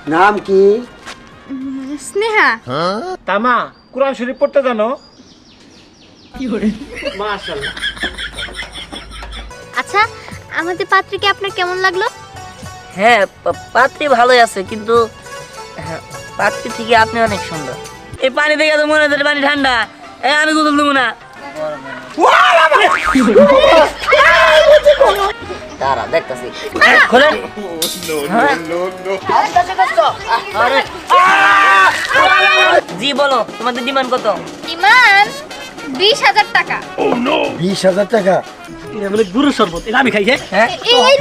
নাম কি? স্নেহা। তামা কুরআন শরীফ পড়তে জানো? মাশাআল্লাহ। আচ্ছা, আমাদের পাত্রীকে আপনার কেমন লাগলো? হ্যাঁ, পাত্রী ভালোই আছে, কিন্তু পাত্রী থেকে আপনি অনেক সুন্দর। এই পানি দেখে তো মনে হচ্ছে পানি ঠান্ডা। আমি গোসল দেবো না। দাঁড়া, দেখতেছি। খোলেন। জি বলো, তোমাদের ডিমান্ড কত? ডিমান্ড 20,000 টাকা। 20,000 টাকা? এটা বলে গুরু শরবত, এটা আমি খাই। হ্যাঁ,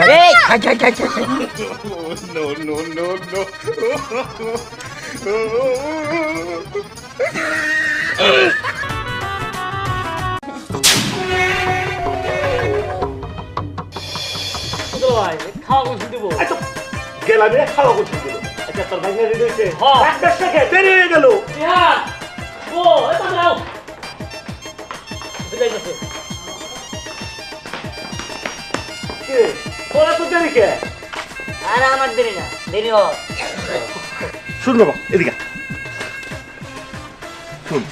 খাই। খাওয়া কোন দিব? গেলাম রে, খাওয়া কোন দিব? আচ্ছা, তোর ভাই রেডি হইছে? হ্যাঁ, একটা সেকেন্ড দেরি হয়ে গেল। হ্যাঁ, ও এটা দাও। বুঝাই গেছে। কে? ওরা তো দেরি কে? আরে আমার দেরি না, দেরি হোক। শুন বাবা, এদিকে শুন।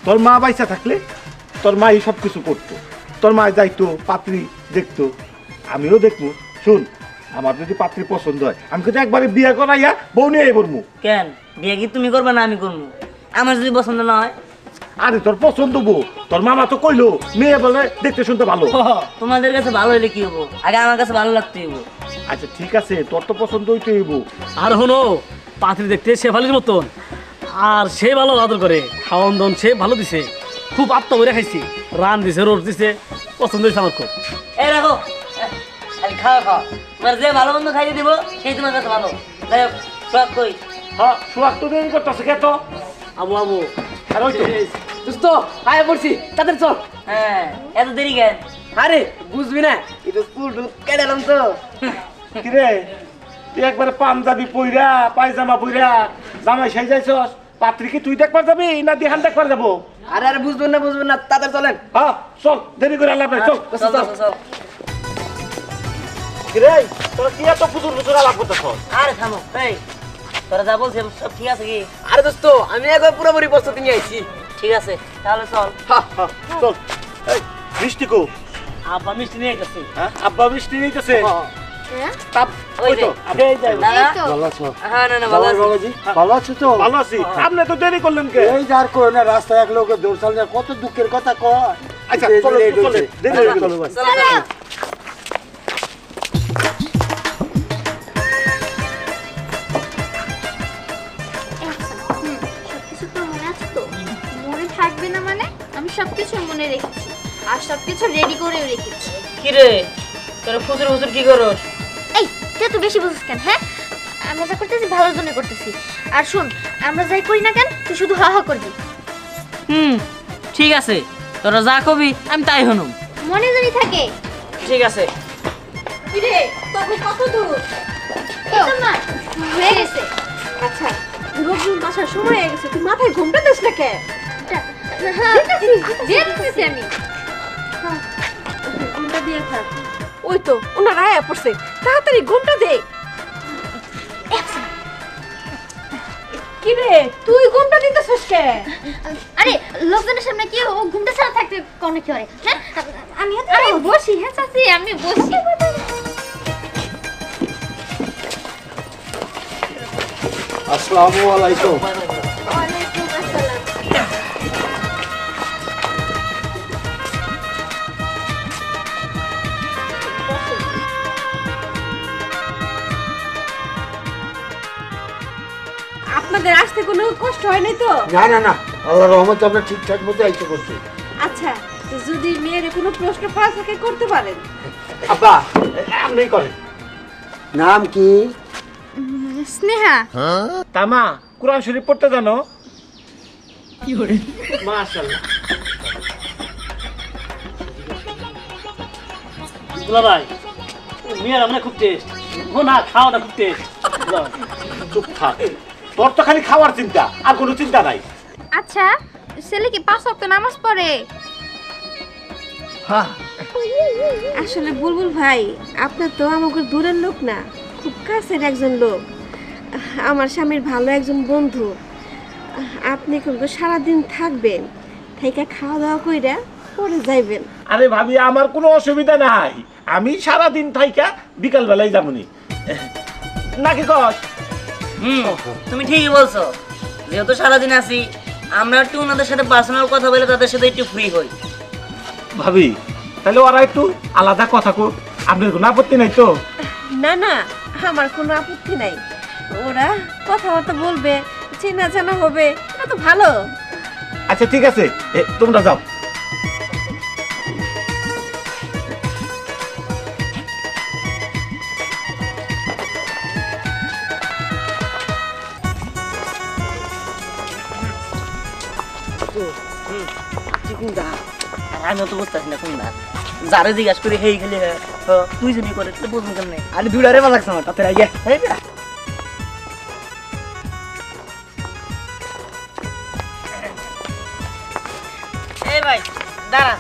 তোর মা বাইসা থাকলে তোর মা এই সব কিছু করতো। তোর মা যাইতো, পাত্রী দেখতো, আমিও দেখবো। শুন, আমার যদি পাত্রী পছন্দ হয়, আমি কিন্তু একবারে বিয়ে করাইয়া বউ নিয়ে বলবো। কেন বিয়ে কি তুমি করবে না আমি করবো? আমার যদি পছন্দ না হয়? আরে তোর পছন্দ বউ, তোর মামা তো কইলো মেয়ে বলে দেখতে শুনতে ভালো। তোমাদের কাছে ভালো হলে কি হবো? আগে আমার কাছে ভালো লাগতে হবো। আচ্ছা ঠিক আছে, তোর তো পছন্দ হইতে হইব। আর হনো পাত্রী দেখতে শেফালির মতন, আর সে ভালো আদর করে, খাওয়ান দাওয়ান সে ভালো দিছে, খুব আত্মা করে খাইছি, রান দিছে, রোড দিছে, পছন্দ হয়েছে আমার খুব। এই রাখো, খালি খাওয়া খাওয়া। তোমার যে ভালো মন্দ খাইয়ে দিব সেই তোমার কাছে ভালো। যাই হোক, সোহাগ কই? হ্যাঁ, সোহাগ তো দেরি করতেছে কে তো? আবু আবু আর ওই তো দোস্ত আয় পড়ছি, তাদের চল। হ্যাঁ, এত দেরি কেন? আরে বুঝবি না, এটা স্কুল কেডালাম তো। কিরে, তুই একবারে পাঞ্জাবি পইরা পায়জামা পইরা জামাই সাইজাইছস, পাত্রী কি তুই দেখবার যাবি না দিহান দেখবার যাবো? আরে আরে বুঝবেন না, তাদের চলেন। হ্যাঁ চল, দেরি করে আল্লাহ চল। চল, চল, চল। কিরে, তোরা কি এত ফুজুর ফুজুর আলাপ করতেছস? আরে থামো, এই তোরা যা বলছিস সব ঠিক আছে কি? আরে দোস্ত আমি একবার পুরোপুরি প্রস্তুতি নিয়ে আইছি। ঠিক আছে, তাহলে চল। চল। এই মিষ্টি কো? আব্বা মিষ্টি নিয়ে গেছে। হ্যাঁ, আব্বা মিষ্টি নিতেছে। হ্যাঁ? তাপ ওই ওই যে। তো, আপনি এই যাই। দাদা? এই তো। ভালো আছো? হ্যাঁ, না ভালো আছি। বাবাজি ভালো আছো তো? ভালো আছি। আপনি তো দেরি করলেন কে? এই যার কো না, রাস্তায় এক লোকের দৌড়াল না, কত দুঃখের কথা কয়। আচ্ছা এই যে চলো late চলো, হয়েছে। দেরি হয়ে গেল ভাই। চলো, চলো। সবকিছু তো মনে আছে তো? মনে থাকবে না মানে? আমি সবকিছু মনে রেখেছি আর সবকিছু রেডি করেও রেখেছি। কি রে, তোরা ফুসুর ফুসুর কি করস? এই তুই তো বেশি বুঝিস কেন? হ্যাঁ, আমরা যা করতেছি ভালোর জন্য করতেছি। আর শোন, আমরা যাই করি না কেন, তুই শুধু হা হা করবি। ঠিক আছে, তোরা যা কবি আমি তাই হনুম। মনে জানি থাকে। ঠিক আছে। কিরে, তবে কত দূর? এই তো মা, হয়ে গেছে। আচ্ছা রোজুর বাসার সময় হয়ে গেছে, তুই মাথায় ঘুমটা দিস না কে? হ্যাঁ, দেখতেছি আমি। ঘুমটা দিয়ে থাক। ওই তো ওনারা আয়া পড়ছে, তাড়াতাড়ি ঘুমটা দে। কি রে তুই ঘুমটা দিতেছিস কে? আরে লোকজনের সামনে কি ও ঘুমটা ছাড়া থাকতে কোন কি হয়? হ্যাঁ, আমি বসি। হ্যাঁ চাচি, আমি বসি। আসসালামু আলাইকুম। ওয়ালাইকুম আসসালাম। আপনাদের আসতে কোনো কষ্ট হয় নাই তো? না না না, আল্লাহর রহমতে আমরা ঠিকঠাক মতো আইতে করছি। আচ্ছা, তো যদি মেয়ের কোনো প্রশ্ন পাওয়া থাকে করতে পারেন। আব্বা আপনি করেন। নাম কি? স্নেহা। তামা কুরআন শরীফ পড়তে জানো? মাশাআল্লাহ। দুলা ভাই, মেয়ের আমরা খুব টেস্ট। ও না, খাওয়াটা খুব টেস্ট। চুপ থাক, তোর তো খালি খাওয়ার চিন্তা, আর কোনো চিন্তা নাই। আচ্ছা, ছেলে কি 5 ওয়াক্ত নামাজ পড়ে? হ্যাঁ, আসলে বুলবুল ভাই, আপনার তো আমাকে দূরের লোক না, খুব কাছের একজন লোক। আমার স্বামীর ভালো একজন বন্ধু। আপনি কিন্তু সারাদিন থাকবেন, থেকে খাওয়া দাওয়া কইরা পরে যাইবেন। আরে ভাবি, আমার কোনো অসুবিধা নাই, আমি সারাদিন থাইকা বিকাল বেলায় যাবনি নাকি কস? তুমি ঠিকই বলছো, যেহেতু সারাদিন আছি আমরা একটু ওনাদের সাথে পার্সোনাল কথা বলে তাদের সাথে একটু ফ্রি হই। ভাবি, তাহলে ওরা একটু আলাদা কথা কো, আপনার কোনো আপত্তি নাই তো? না না, আমার কোনো আপত্তি নাই। ওরা কথাবার্তা বলবে, চেনা জানা হবে, এটা তো ভালো। আচ্ছা ঠিক আছে, তোমরা যাও। আমি তো বুঝতেছি না কোনটা, যারে জিজ্ঞাসা করি হেই খেলে তুই যদি করে বুঝবো কেমনে? আরে দুলারে ভালো লাগছে আমার তাতে আগে এই ভাই দাঁড়া।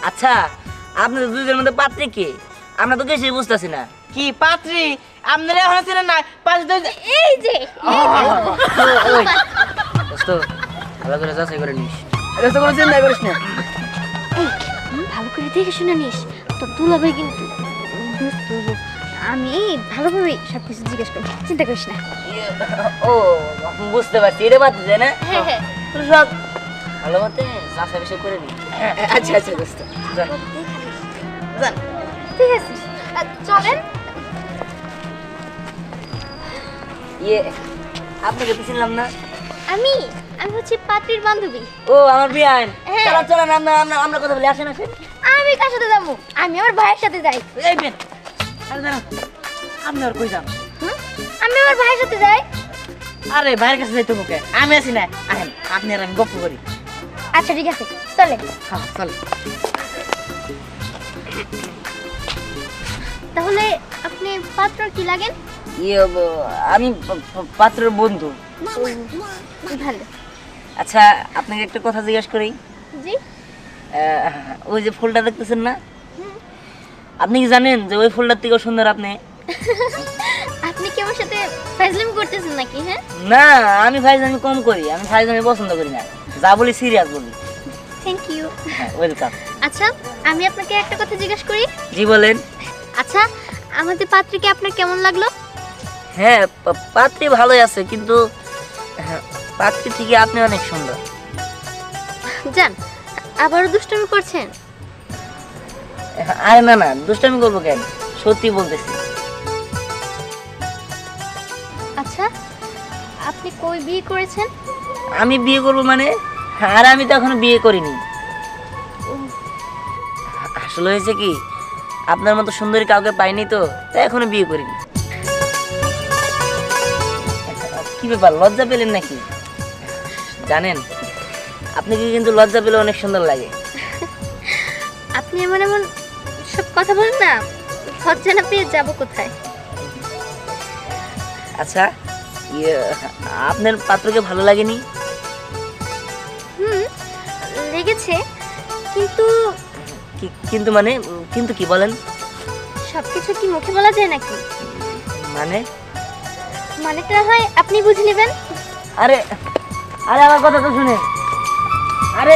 আচ্ছা, আপনাদের দুজনের মধ্যে পাত্রী কে? আমরা তো কিছুই বুঝতেছি না। কি পাত্রী আপনারা এখন ছিলেন না পাত্রী তো এই যে দোস্ত ভালো করে যাচাই করে নিস। এত কোনো চিন্তা করিস না। ভালো করে দেখে শুনে নিস, তোর দুলাভাই কিন্তু দুষ্টু। আমি ভালোভাবে সবকিছু জিজ্ঞেস করবো, চিন্তা করিস না। ও বুঝতে পারছি, এটা পাত্রী তাই না? হ্যাঁ হ্যাঁ, তুই সব ভালো মতে যাচাই বাছাই করে নিস। আচ্ছা আচ্ছা দোস্ত যান। ঠিক আছে, চলেন। আপনাকে তো চিনলাম না। আমি আমি হচ্ছি পাত্রীর বান্ধবী। ও আমার বিয়ান। হ্যাঁ। চলো চলেন, আমরা কথা বলি, আসেন আসেন। আমি কার সাথে যাবো? আমি আমার ভাইয়ের সাথে যাই। এই বেন, আরে দাঁড়ান, আপনি আর কই যান? হুম? আমি আমার ভাইয়ের সাথে যাই। আরে ভাইয়ের কাছে যাইতে মুখে আমি আছি না, আহেন আপনি আর আমি গপ্প করি। আচ্ছা ঠিক আছে, চলে। হ্যাঁ চল। তাহলে আপনি পাত্র কি লাগেন? আমি পাত্রের বন্ধু। ভালো। আচ্ছা, আপনাকে একটা কথা জিজ্ঞাসা করি। জি। ওই যে ফুলটা দেখতেছেন না, আপনি কি জানেন যে ওই ফুলটার থেকেও সুন্দর আপনি? আপনি কি আমার সাথে ফাইজলামি করতেছেন নাকি? হ্যাঁ না, আমি ফাইজলামি কম করি, আমি ফাইজলামি পছন্দ করি না, যা বলি সিরিয়াস বলি। Thank you. ওয়েলকাম। আচ্ছা, আমি আপনাকে একটা কথা জিজ্ঞেস করি। জি বলেন। আচ্ছা, আমাদের পাত্রীকে আপনার কেমন লাগলো? হ্যাঁ, পাত্রী ভালোই আছে, কিন্তু পাত্রী থেকে আপনি অনেক সুন্দর। জান, আবারও দুষ্টামি করছেন? আরে না না, দুষ্টামি করবো কেন, সত্যি বলতেছি। আচ্ছা, আপনি কই বিয়ে করেছেন? আমি বিয়ে করবো মানে? আর আমি তো এখনো বিয়ে করিনি। আসলে হয়েছে কি, আপনার মতো সুন্দরী কাউকে পাইনি তো, তাই এখনো বিয়ে করিনি। কি ব্যাপার, লজ্জা পেলেন নাকি? জানেন, আপনাকে কিন্তু লজ্জা পেলে অনেক সুন্দর লাগে। আপনি এমন এমন সব কথা বলেন না, লজ্জা না পেয়ে যাবো কোথায়? আচ্ছা, আপনার পাত্রকে ভালো লাগেনি? হুম, লেগেছে, কিন্তু কিন্তু মানে, কিন্তু কি বলেন? সবকিছু কি মুখে বলা যায় নাকি? মানে মানেটা হয় আপনি বুঝে নেবেন। আরে আরে আমার কথা তো শুনে। আরে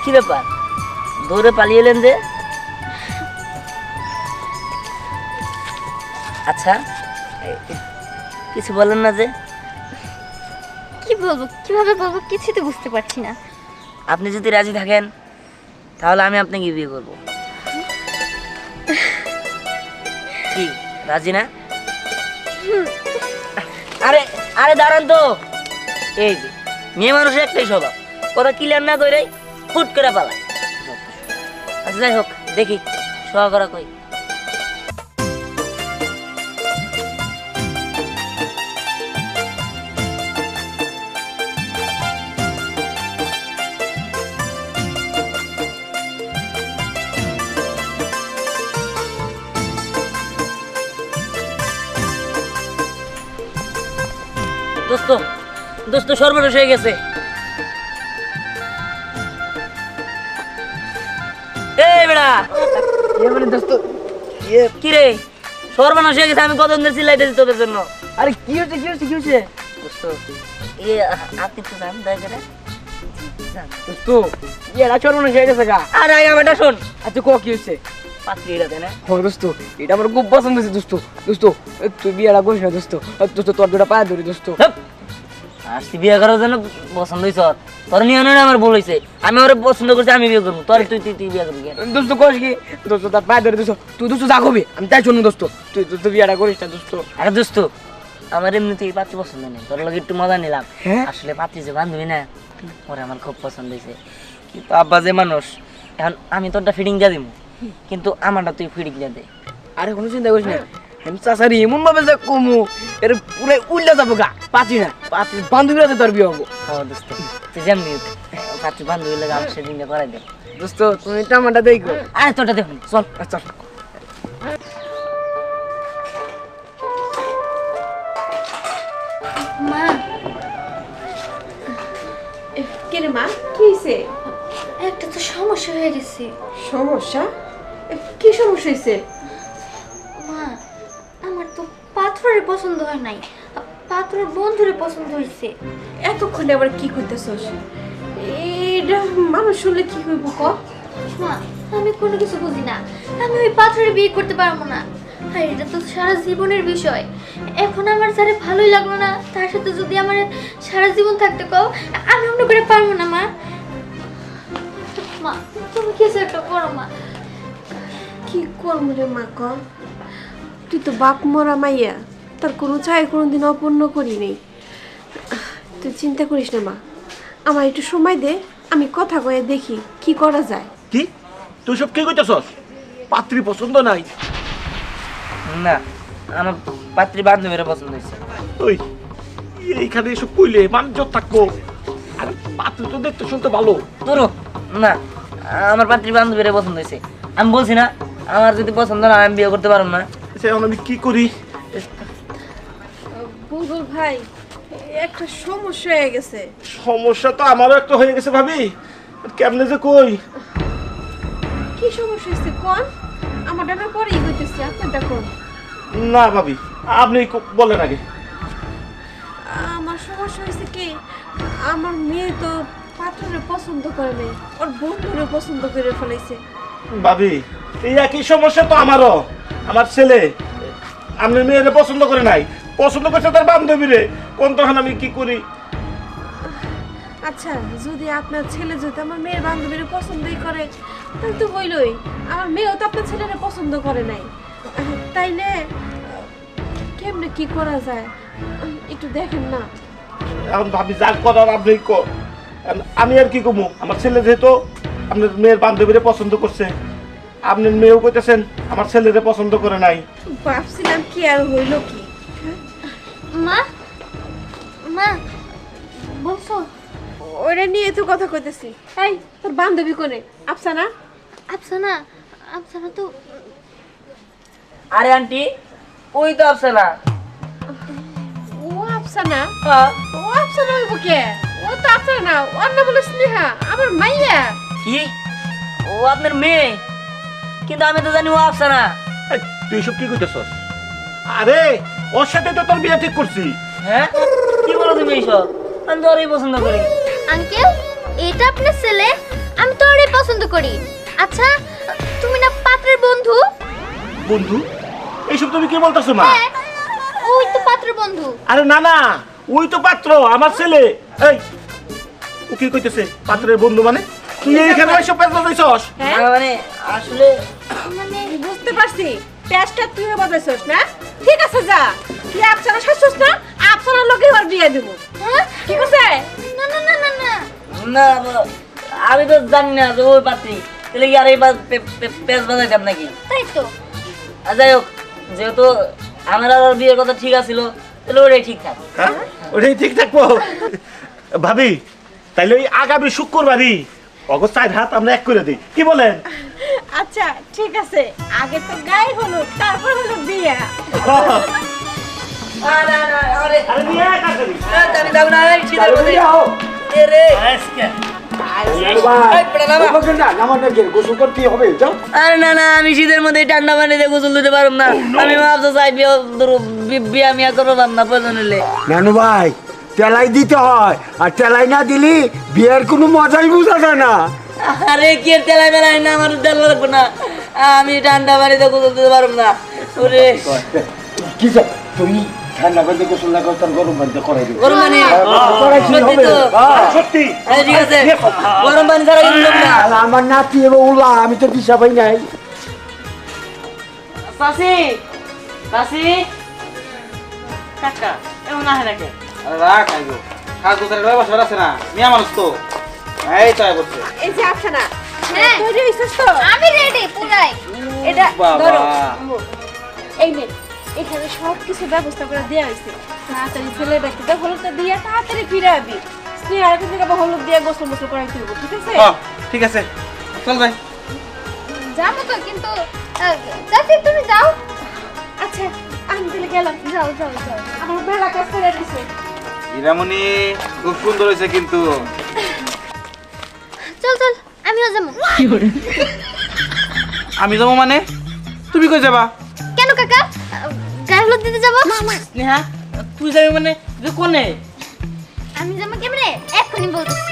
কি ব্যাপার, দৌড়ে পালিয়ে এলেন যে? আচ্ছা, কিছু বলেন না যে? কি বলবো, কিভাবে বলবো, কিছুই তো বুঝতে পারছি না। আপনি যদি রাজি থাকেন তাহলে আমি আপনাকে বিয়ে করব। কি রাজি না? আরে আরে দাঁড়ান তো, এই যে মেয়ে মানুষের একটাই স্বভাব, কথা ক্লিয়ার না করে ফুট করে পালায়। আচ্ছা যাই হোক, দেখি সোয়া করা কই। দোস্ত দোস্ত সর্বনাশ হয়ে গেছে। এই বেড়া, মানে দোস্ত কি রে সর্বনাশ হয়ে গেছে, আমি কতদিন ধরে চিল্লাইতেছি তোদের জন্য। আরে কি হচ্ছে কি হচ্ছে কি হচ্ছে দোস্ত আপনি তো জান দয়া করে দোস্ত এটা সর্বনাশ হয়ে গেছে গা। আরে আমারটা শোন, আচ্ছা ক কি হচ্ছে? পাত্রী এটা দেয় না। ও দোস্ত এটা আমার খুব পছন্দ হয়েছে দোস্ত। দোস্ত তুই বিয়েটা করিস না দোস্ত। দোস্ত তোর দুটা পায়ে ধরি দোস্ত। আসছি বিয়ে করার জন্য পছন্দ হয়েছ, তোর নিয়ে নয় আমার ভুল হয়েছে, আমি ওরা পছন্দ করছি, আমি বিয়ে করবো, তোর তুই তুই তুই বিয়ে করবি কেন? দোস্ত কস কি দোস্ত তার পায়ে ধরে দোস্ত। তুই দোস্ত যা কবি আমি তাই শুনুন দোস্ত। তুই দোস্ত বিয়েটা করিস না দোস্ত। আরে দোস্ত আমার এমনিতেই পাত্রী পছন্দ নেই, তোর লোক একটু মজা নিলাম। হ্যাঁ? আসলে পাত্রী যে বান্ধবী না, ওরা আমার খুব পছন্দ হয়েছে। কিন্তু আব্বা যে মানুষ, এখন আমি তোরটা ফিটিং দিয়ে দিব, কিন্তু আমারটা তুই ফিটিং দিয়ে দে। আরে কোনো চিন্তা করিস না, আমি চাচারি এমন ভাবে যে কমু এর পুরো উল্টা যাবো গা। পাচ্ছি না পাচ্ছি বান্ধবীরা তোর বিয়ে হবো। হ্যাঁ দোস্ত তুই যেমনি পাত্রী বান্ধবী লাগে আমার সেদিন করাই দে। দোস্ত তুমি টামাটা দেখো। আরে তোরটা দেখুন চল। আচ্ছা মা কে রে মা, কি হয়েছে? একটা তো সমস্যা হয়ে গেছে। সমস্যা? কি সমস্যা হয়েছে? মা আমার তো পাথরের পছন্দ হয় নাই, পাথরের বন্ধুরে পছন্দ হয়েছে। এতক্ষণে আবার কি করতেছস? এটা মানুষ শুনলে কি হইব ক? মা আমি কোনো কিছু বুঝি না, আমি ওই পাথরের বিয়ে করতে পারবো না। আর এটা তো সারা জীবনের বিষয়, এখন আমার যারে ভালোই লাগলো না তার সাথে যদি আমার সারা জীবন থাকতে কও, আমি অন্য করে পারবো না। মা মা তুমি কিছু একটা করো মা। কি করবো রে মা ক? তুই তো বাপ মরা মাইয়া, তার কোনো চাই কোনোদিন অপূর্ণ করি নেই। তুই চিন্তা করিস না মা, আমার একটু সময় দে, আমি কথা কয়ে দেখি কি করা যায়। কি তুই সব কি কইতেছস? পাত্রী পছন্দ নাই? না আমার পাত্রী বান্ধবীরা পছন্দ হয়েছে। ওই এইখানে এসব কইলে বাণিজ্য থাকবো। আর পাত্রী তো দেখতে শুনতে ভালো। তোর না আমার পাত্রী বান্ধবীরা পছন্দ হয়েছে, আমি বলছি না আমার যদি পছন্দ না আমি বিয়ে করতে পারবো না। সে এখন আমি কি করি? বুলবুল ভাই, একটা সমস্যা হয়ে গেছে। সমস্যা তো আমারও একটা হয়ে গেছে ভাবি, কেমনে যে কই। কি সমস্যা হয়েছে কোন? আমার ডাটা পরেই হইতেছে, আপনারটা কোন? না ভাবি আপনি বলেন আগে। আমার সমস্যা হয়েছে কি, আমার মেয়ে তো পাত্ররে পছন্দ করে নাই, ওর বন্ধুরে পছন্দ করে ফেলাইছে। ভাবি এই একই সমস্যা তো আমারও। আমার ছেলে আপনার মেয়েরে পছন্দ করে নাই, পছন্দ করছে তার বান্ধবীরে। কোন তখন আমি কি করি? আচ্ছা যদি আপনার ছেলে যদি আমার মেয়ের বান্ধবীরে পছন্দই করে তাহলে তো হইলই, আমার মেয়েও তো আপনার ছেলেরে পছন্দ করে নাই, তাইলে কেমনে কি করা যায় একটু দেখেন না। এখন ভাবি যা করার আপনি আমি আর কি কমু। আমার ছেলে যেহেতু আপনার মেয়ের বান্ধবীরে পছন্দ করছে, আপনার মেয়েও কইতেছেন আমার ছেলেরে পছন্দ করে নাই। ভাবছিলাম কি আর হইল কি। মা মা বলছো? ওরা নিয়ে তো কথা কইতেছি। এই তোর বান্ধবী কোনে? আফসানা? আফসানা? আফসানা তো আরে আন্টি ওই তো আফসানা। ও আফসানা? হ্যাঁ। ও আফসানা হইব কে? ও তো আফসানা না, ওর নাম হলো স্নেহা, আমার মাইয়া। কি ও আপনার মেয়ে? কিন্তু আমি তো জানি ও আফসানা। এই, তুই সব কি কইতেছস? আরে ওর সাথে তো তোর বিয়ে ঠিক করছি। হ্যাঁ কি বলো তুমি এইসব? আমি তো ওরই পছন্দ করি। আঙ্কেল এটা আপনার ছেলে, আমি তো ওরই পছন্দ করি। আচ্ছা তুমি না পাত্রের বন্ধু? বন্ধু? এইসব তুমি কি বলতেছো মা? হ্যাঁ ওই তো পাত্রের বন্ধু। আরে না না, ওই তো পাত্র আমার ছেলে। এই ও কি কইতেছে পাত্রের বন্ধু মানে? তুই এইখানে এসব পেছনে দিছস? হ্যাঁ না, মানে আসলে মানে বুঝতে পারছি, পেঁচটা তুইও বাজাইছস না? ঠিক আছে যা, তুই আফসানা শাসছস না, আফসানার লোকে ওর বিয়ে দেব। হ্যাঁ ঠিক আছে? না না না না না না আমি তো জানি না যে ওই পাত্রী, তাহলে কি আর এই পেঁচ বাজাইতাম নাকি? তাই তো। আর যাই হোক, যেহেতু আমার আর ওর বিয়ের কথা ঠিক আছিল, তাহলে ওটাই ঠিক থাক। হ্যাঁ ওটাই ঠিক থাকবো। ভাবি তাইলে ওই আগামী শুক্রবারই অগস্ট 4 হাত আমরা এক করে দিই, কি বলেন? আচ্ছা ঠিক আছে, আগে তো গায়ে হলো তারপর হলো বিয়ে। আরে নিয়ে আয় তাড়াতাড়ি। আমি যাবো না, এই শীতের তাহলে মধ্যে। বিয়ে হোক। এ রে, গোসল করতে হবে যাও। আরে না না, আমি শীতের মধ্যে এই ঠান্ডা পানিতে গোসল দিতে পারব না। আমি ভাবতে চাই বিয়া মিয়া করবো না প্রয়োজন হলে। নানু ভাই তেলাই দিতে হয়, আর তেলাই না দিলি বিয়ের কোনো মজাই বোঝা যায় না। আরে কি তেলাই বেলাই না, আমার তেল লাগবে না, আমি ঠান্ডা পানিতে গোসল দিতে পারব না। ওরে কি যা তুমি ঠান্ডা পানিতে গোসল না করো, তার গরম পানিতে করাই দেবো। গরম পানি সত্যি তো? সত্যি আরে ঠিক আছে, গরম পানি ছাড়া কিন্তু লোক না। আর আমার নাতি এবং উলা, আমি তো দিশা পাই নাই। চাচি চাচি কাকা এমন আহে নাকি? আরে রাখ আইগো কাজ গোছারে রয় বসে আছে না, মিয়া মানুষ তো এই তো আই বসে। এই যে আফসানা, হ্যাঁ। তৈরি হইছিস তো? আমি রেডি পুরাই। এটা বাবা। ধরো। এই নে, এখানে সব কিছু ব্যবস্থা করে দেওয়া হয়েছে। তাড়াতাড়ি ছেলে ব্যক্তিটা হলুদটা দিয়ে তাড়াতাড়ি ফিরে আবি। স্নেহ আরেকটা থেকে আবার হলুদ দিয়ে গোসল মোসল করাই তুলবো, ঠিক আছে? হ্যাঁ ঠিক আছে, চল যাই। যাবো তো, কিন্তু চাচি তুমি যাও। আচ্ছা, আমি তাহলে গেলাম। যাও যাও যাও, আমার মেলা কাজ করে দিছে। হীরামণি খুব সুন্দর হয়েছে কিন্তু। চল চল, আমিও যাবো। আমি যাবো মানে? তুমি কই যাবা? কেন কাকা, গায়ে হলুদ দিতে যাবো? স্নেহা তুই যাবি মানে তুই কোনে? আমি যাবো কেমনে এক্ষুনি বলতেছি।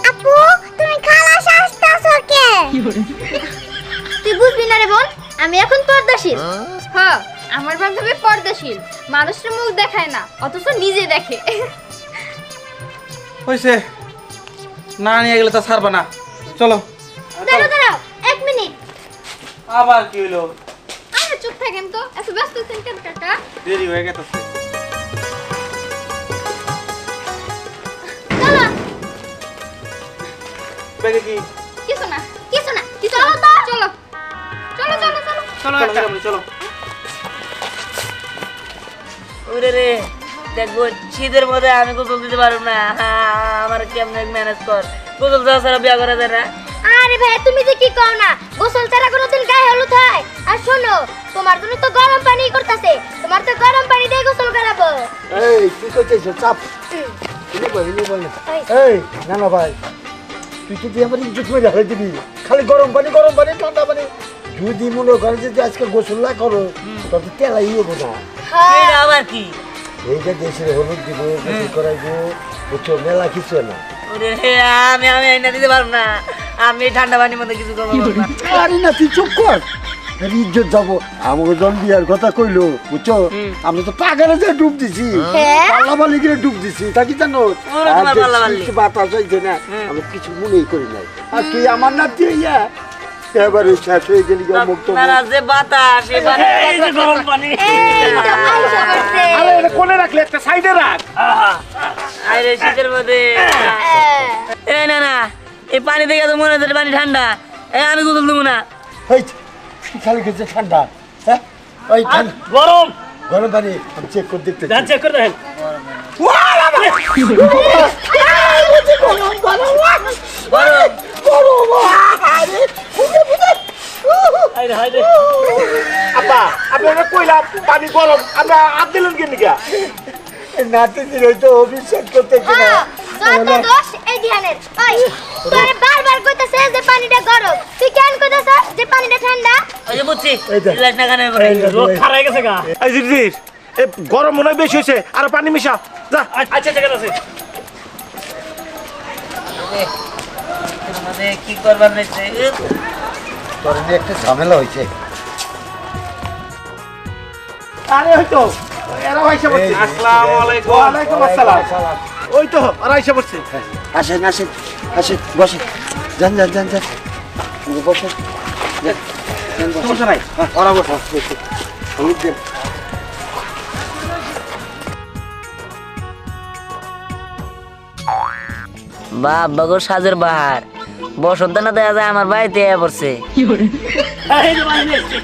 আপু তুমি খালাস আসতেছো কে? তুই বুঝবি না রে বোন, আমি এখন পর্দাশীল। হ্যাঁ, আমার বান্ধবী পর্দাশীল, মানুষের মুখ দেখায় না, অথচ নিজে দেখে। হয়েছে, না নিয়ে গেলে তো ছাড়বা না। চলো। দাঁড়াও দাঁড়াও, 1 মিনিট। আবার কি হইলো? আরে চুপ থাকেন তো, এত ব্যস্ত আছেন কেন কাকা? দেরি হয়ে গেছে। চলো। ব্যাগে কি? কিছু না কিছু না, চলো তো, চলো চলো চলো চলো। চলো হীরামণি, চলো। ওরে রে দেখবো শীতের মধ্যে আমি গোসল দিতে পারবো না। আমার কেমনে ম্যানেজ কর, গোসল ছাড়া বিয়া করা যায় না। আরে ভাই তুমি যে কি কও না, গোসল ছাড়া কোনোদিন গায়ে হলুদ হয়? আর শোনো, তোমার জন্য তো গরম পানি করতেছে, তোমার তো গরম পানি দিয়ে গোসল করাবো। এই তুই তো চাইছো চাপ, নিবো না। এই নানা ভাই, তুই তো দিয়ে আমার ইজ্জত মেরে হয়ে দিবি। খালি গরম পানি ঠান্ডা পানি। যদি মনে করে যে আজকে গোসল না করো, তবে তেলাই হবো না। এটা আবার কি? এইটা দেশের হলুদ দিব, গোসল করাইবো, বুঝছো, মেলা কিছু না। ওরে রে, আমি আমি এনে দিতে পারবো না, আমি ঠান্ডা পানির মধ্যে কিছু করবো না। আরে না তুই চুপ কর, এর ইজ্জত যাবো। আমাকে জন বিয়ার কথা কইলো, বুঝছো, আমরা তো পাগারে যে ডুব দিছি, পাল্লা বালি করে ডুব দিছি, তা কি জানো? ওরে তোমার পাল্লা বালি। বাতাস হয়েছে না, আমি কিছু মনেই করি নাই। আর তুই আমার না দিয়ে এবারে শেষ হয়ে গেলি মুক্ত। না না, যে বাতাস, এই বাতাস গরম পানি। আরে এটা কোলে রাখলে, একটা সাইডে রাখ। আরে শীতের মধ্যে এই না না, এই পানি দেখে তো মনে হচ্ছে পানি ঠান্ডা। আমি গোসল দেবো না। এই খালি গেছে ঠান্ডা, হ্যাঁ ওই ঠান্ডা গরম গরম পানি আমি চেক করে দেখতে যান, চেক করে দেখেন। হায়রে হায়রে, আপা আপনারা কইলাম পানি গরম, আমরা হাত দিলেন কেন গা? নাতি দিন হয়তো অভিষেক করতে কিনা যত দোষ এই ধ্যানের। ওই তোরে বারবার কইতাছে যে পানিটা গরম, তুই কেন কইতাছ যে পানিটা ঠান্ডা? ওই যে বুঝছি, এই দেখ। লাইট না কানে রোগ খারাই গেছে গা। এই জিনিস এ গরম মনে হয় বেশি হয়েছে, আর পানি মিশা যা। আচ্ছা ঠিক আছে। কি করবার নেছে? তোর নিয়ে একটা ঝামেলা হয়েছে। আরে হয়তো এরা আইসা পড়ছে। আসসালামু আলাইকুম। ওয়ালাইকুম আসসালাম। ওই তো আর আইসা পড়ছে। আসেন আসেন আসেন, বসেন, যান যান যান যান, বসেন, যান, যান, বসেন। সমস্যা নাই, ওরা বসো। হলুদ দেন। বাবা গো সাজের বাহার, বসন্ত না দেখা যায় আমার বাড়িতে পড়ছে। এই যে পানি নিয়ে এসছি।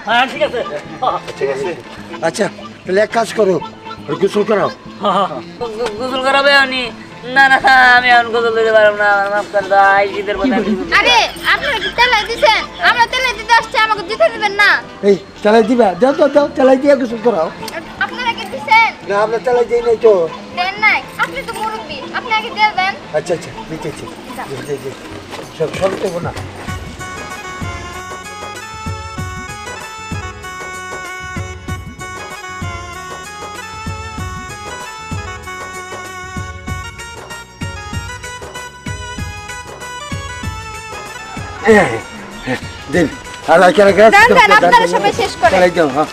হ্যাঁ ঠিক আছে। আচ্ছা তাহলে এক কাজ করো, ওই গোসল করাও। গোসল করাবে উনি, না না না, আমি এখন গোসল দিতে পারবো না, আমার মাফ করে দাও, এই শীতের মধ্যে আমি গোসল আরে আপনারা কি তেলাই দিছেন? আমরা তেলাই দিতে আসছি, আমাকে দিতে দিবেন না? এই চালাই দিবা, দাও দাও দাও, চালাই দিয়ে গোসল করাও। আপনারা কি দিছেন? না আমরা চালাই দিই নাই তো। দেন নাই? আপনি তো মুরব্বি, আপনি আগে দিয়ে দেন। আচ্ছা আচ্ছা, দিতেছি, সব সব দেবো না। দিন আর আজকের গ্যাস দেন, দেন, আপনারা সবাই শেষ করেন। চালাই দাও। হ্যাঁ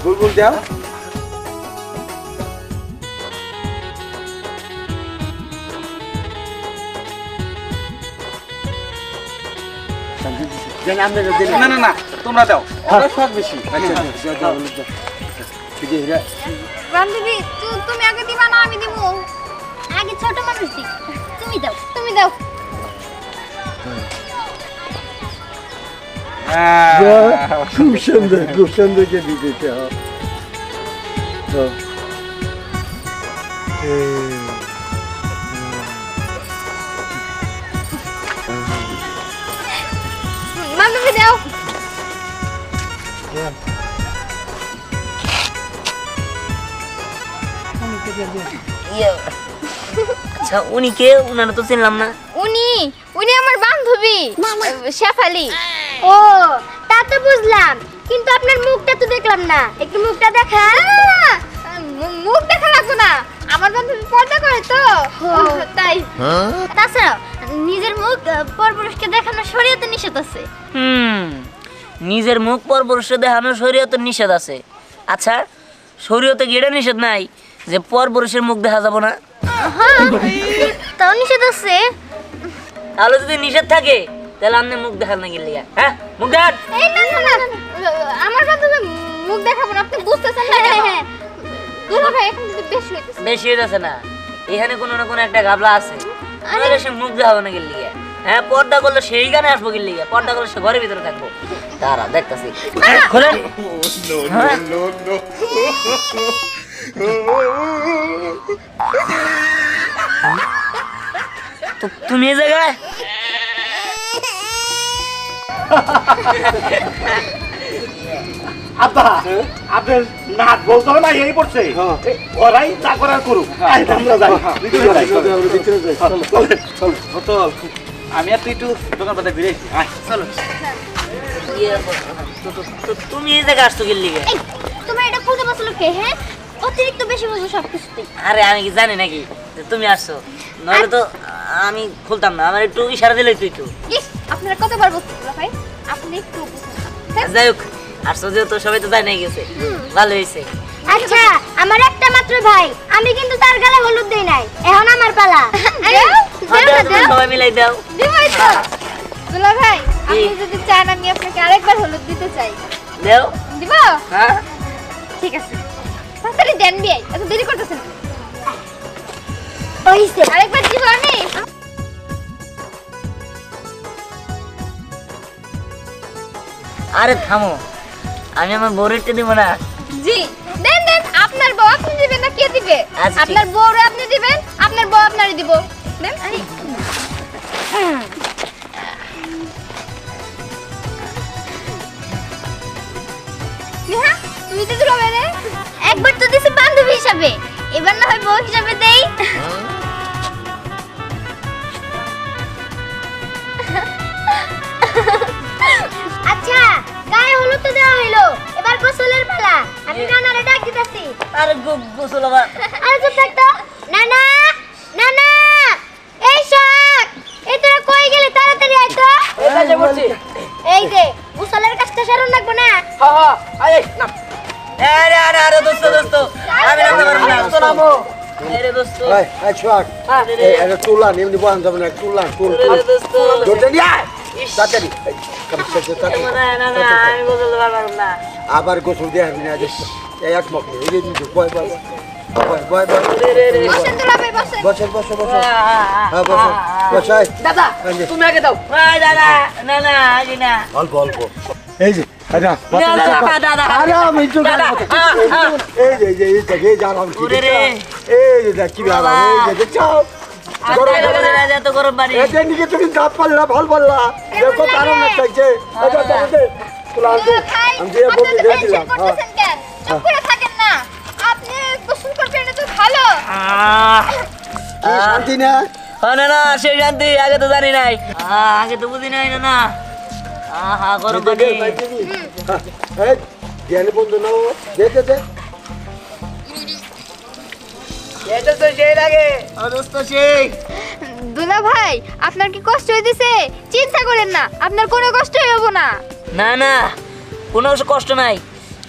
বুলবুল দাও। না না না, তোমরা দাও, ওরা শখ বেশি। বান্ধবী, তুমি আগে দিবা না আমি দিব? আগে ছোট মানুষ দিক। তুমি দাও, তুমি দাও। খুব সুন্দর, খুব সুন্দর যে দিতেছে। বান্ধবী দাও। আচ্ছা উনি কে? উনারা তো চিনলাম না। উনি উনি আমার বান্ধবী শেফালি। ও তা তো বুঝলাম, কিন্তু আপনার মুখটা তো দেখলাম না। একটু মুখটা দেখা। মুখ দেখা লাগবে না, আমার বান্ধবী পর্দা করে তো তাই। তাছাড়া নিজের মুখ পরপুরুষকে দেখানো শরীয়তে নিষেধ আছে। নিজের মুখ পরপুরুষে দেখানো শরীয়তে নিষেধ আছে। আচ্ছা শরীয়তে কি এটা নিষেধ নাই যে পরপুরুষের মুখ দেখা যাব না? তাও নিষেধ আছে। তাহলে যদি নিষেধ থাকে তাহলে আপনি মুখ দেখান না গেলে, হ্যাঁ মুখ দেখান। এই না না না, আমার বান্ধবী মুখ দেখাবো না, আপনি বুঝতেছেন না? হ্যাঁ ভাই, এখন কিন্তু বেশি হইতেছে। বেশি হয়ে যাচ্ছে না, এখানে কোনো না কোনো একটা গাবলা আছে। তাহলে সে মুখ দেখাবো না গেলে, হ্যাঁ পর্দা করলে সেই গানে আসবো গেলে, পর্দা করলে সে ঘরের ভিতরে থাকবো। তারা দেখতেছি খোলেন। হ্যাঁ? তো তুমি এই জায়গায় আব্বা আপনার নাক বলতে হবে না, এই পড়ছে ওরাই যা করার করুক, আমরা যাই ভিতরে যাই। বোতল, আমি আর তুই একটু দোকান পাতা ঘুরে আসি। আয়, চলো। তুমি এই জায়গায় আসছো গেলি? এই তোমার এটা খুঁজে বসলো কে? হ্যাঁ অতিরিক্ত বেশি বুঝো সবকিছুতেই। আরে আমি কি জানি নাকি যে তুমি আসছো? নইলে তো আমি খুলতাম না, আমার একটু ইশারা দিলেই তুই একটু। ইস আপনারা কতবার বলতে ভাই, আপনি একটু বুঝুন না। যাই হোক আসছো যেহেতু সবাই তো জানাই গেছে, ভালো হয়েছে। আচ্ছা আমার একটা মাত্র ভাই, আমি কিন্তু তার গালে হলুদ দেই নাই, এখন আমার পালা। সবাই মিলাই দাও। দিবই তো দুলা ভাই, আপনি যদি চান আমি আপনাকে আরেকবার হলুদ দিতে চাই। দাও। দিব? হ্যাঁ ঠিক আছে, তাড়াতাড়ি দেন বিয়াই, এত দেরি করতেছেন। ওইছে আরেকবার দিব আমি। আরে থামো, আমি আমার বউরেরটা দিব না। জি দেন দেন, আপনার বউ আপনি দিবেন না কে দিবে? আচ্ছা, ঠিক আপনার বউরে আপনি দিবেন, আপনার বউ আপনারই দিব। দেন। নেহা তুমি তো দিলো মেরে, একবার তো দিছি বান্ধবী হিসাবে, এবার না হয় বউ হিসাবে দেই। আচ্ছা গায়ে হলুদ তো দেওয়া হইলো, এবার গোসলের পালা। আমি নানারে ডাক দিতেছি। আরে গোসল আবার। আরে চুপ থাক তো। নানা নানা, এই শাক, এই তোরা কই গেলি? তাড়াতাড়ি আয় তো। এই কাজে করছি। এই যে গোসলের কাজটা সারুন লাগবো না? হ্যাঁ হ্যাঁ, আয় না। আরে আরে আরে দোস্ত দোস্ত, আমি নামতে পারবো না। তো নামো। আরে দোস্ত, এই এই শোক, এটা তুলান, এমনি বয়ান যাবে না, তুলান তুল তুল আরে দোস্ত। ধরতে নিয়ে আয় তাড়াতাড়ি। এই, তাড়াতাড়ি। না না না, আমি গোসল পারবো না। আবার গোসল দিয়ে আসবি না, এই এক মকলে এই যে বয় বয় বয় বয় বয়। বসেন দুলা ভাই, বসো বসো বসো হ্যাঁ বসো বসাই দাদা তুমি আগে দাও দাদা না না আগে না অল্প অল্প এই যে আচ্ছা দাদা আরে আমি তো এই যে এই যে এই যে আরাম কি এই যে দেখি আরাম এই যে চাও এত গরম পানি এই যে নিকে তুমি দাঁত পাল্লা ভাল পাল্লা দেখো আরাম না চাইছে আচ্ছা তাহলে তুলা আমি যে বলি দিলাম হ্যাঁ চুপ করে থাকেন না আপনি গোসল করবেন তো ভালো কি শান্তি না না না সেই শান্তি আগে তো জানি নাই আগে তো বুঝি নাই না আহা গরম পানি এই জ্ঞানী বন্ধু নাও দে দে দে এটা তো সেই লাগে অবস্থা সেই দুলা ভাই আপনার কি কষ্ট হইতেছে চিন্তা করেন না আপনার কোনো কষ্টই হবে না না না কোনো কষ্ট নাই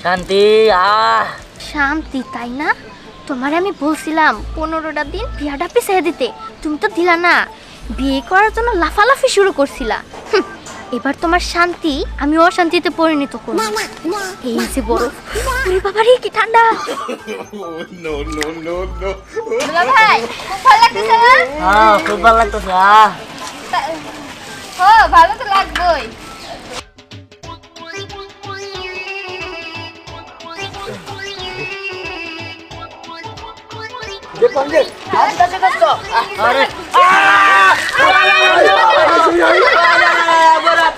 শান্তি শান্তি তাই না তোমারে আমি বলছিলাম 15টা দিন বিয়াটা পিছিয়ে দিতে তুমি তো দিলা না বিয়ে করার জন্য লাফালাফি শুরু করছিলা এবার তোমার শান্তি আমি অশান্তিতে পরিণত করব এই যে বরফ ওরে বাবা রে কি ঠান্ডা দুলা ভাই খুব ভালো লাগতেছে না খুব ভালো লাগতেছে ভালো তো লাগবেই দে পাঙ্গে আরে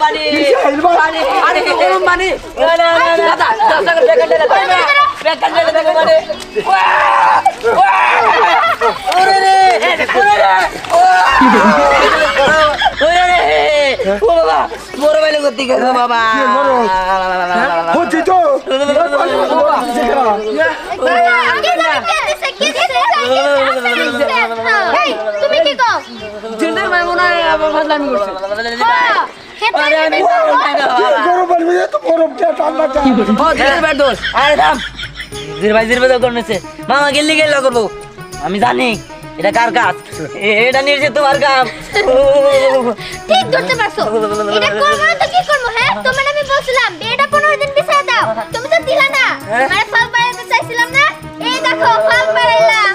পানি পানি আরে গরম পানি দাদা দাদা দেখো মানে ওরে রে ও বাবা বড় বাইলে করতে গেল বাবা হচ্ছে তো তুমি কি কও জিন্দার ভাই মনে হয় আবার ফাজলামি করছে গরম পানি তো গরম ঠান্ডা ও জিন্দার ভাই দোষ আরে থাম জিরবাই করনেছে মামা গেলি গেল করবো আমি জানি এটা কার কাজ এটা নির্জে তোমার কাম ঠিক ধরতে পারছো এটা করব না তো কি করব হ্যাঁ তোমার আমি বলছিলাম বিয়েটা 15 দিন পিছিয়ে দাও তুমি তো দিলা না মানে ফল বাড়াতে চাইছিলাম না এই দেখো ফল বাড়াইলাম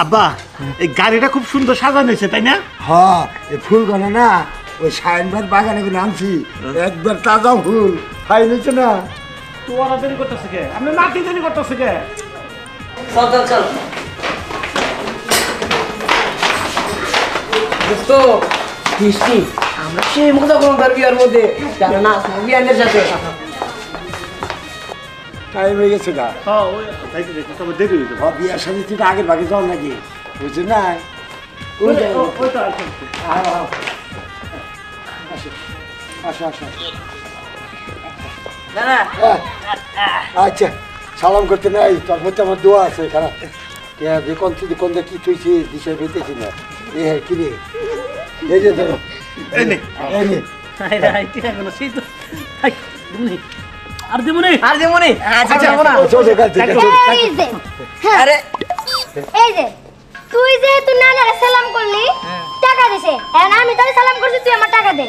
আব্বা এই গাড়িটা খুব সুন্দর সাজানো হয়েছে তাই না হ্যাঁ এই ফুল গনা না ওই সাইনবাদ বাগানে করে আনছি একবার তাজা ফুল খাই নিচ্ছে না তোরা দেরি করতেছে কে আপনি নাতি দেরি করতেছে কে চল চল চল দোস্ত বৃষ্টি আমরা সেই মজা করবো তার বিয়ার মধ্যে জানো না বিয়ানের সাথে টাইম হয়ে গেছে গা হ্যাঁ ওই তাইতে দেখি তবে দেরি হয়ে যাবে বিয়ার সাথে তুই আগের ভাগে যাও নাকি বুঝছি না ওইটা আসো আসো না না আচ্ছা সালাম করতে নাই তোর মধ্যে আমার দোয়া আছে খারাপ যে কোন থেকে কোন কি তুইছি দিশে পেতেছি না এ হ্যাঁ কি রে এই যে ধরো এই নে এই নে আরে আইতে না সেই তো হাই তুমি আর দেমনে আর যে মনে আচ্ছা চল দেখা দেখা এই যে আরে এই যে তুই যে তুই নানারে সালাম করলি টাকা দিছে হ্যাঁ আমি তোরে সালাম করছি তুই আমার টাকা দে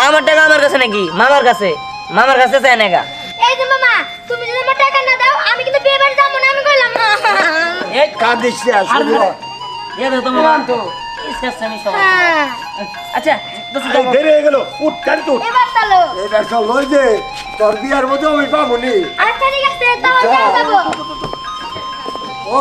আমার টাকা আমার কাছে নাকি মামার কাছে চাই নাকা এই যে মামা তুমি যদি আমার টাকা না দাও আমি কিন্তু বিয়ে বাড়ি যাবো না আমি কইলাম এই কাঁদিস না আসলে এ তো মামা তো আমি সব আচ্ছা এই দেরি হয়ে গেল উঠ গাড়ি তো উঠ। এবার চলো এটা সব লই দে তোর বিয়ার মধ্যে আমি পাবো নি আচ্ছা ঠিক আছে তাহলে যাবো ও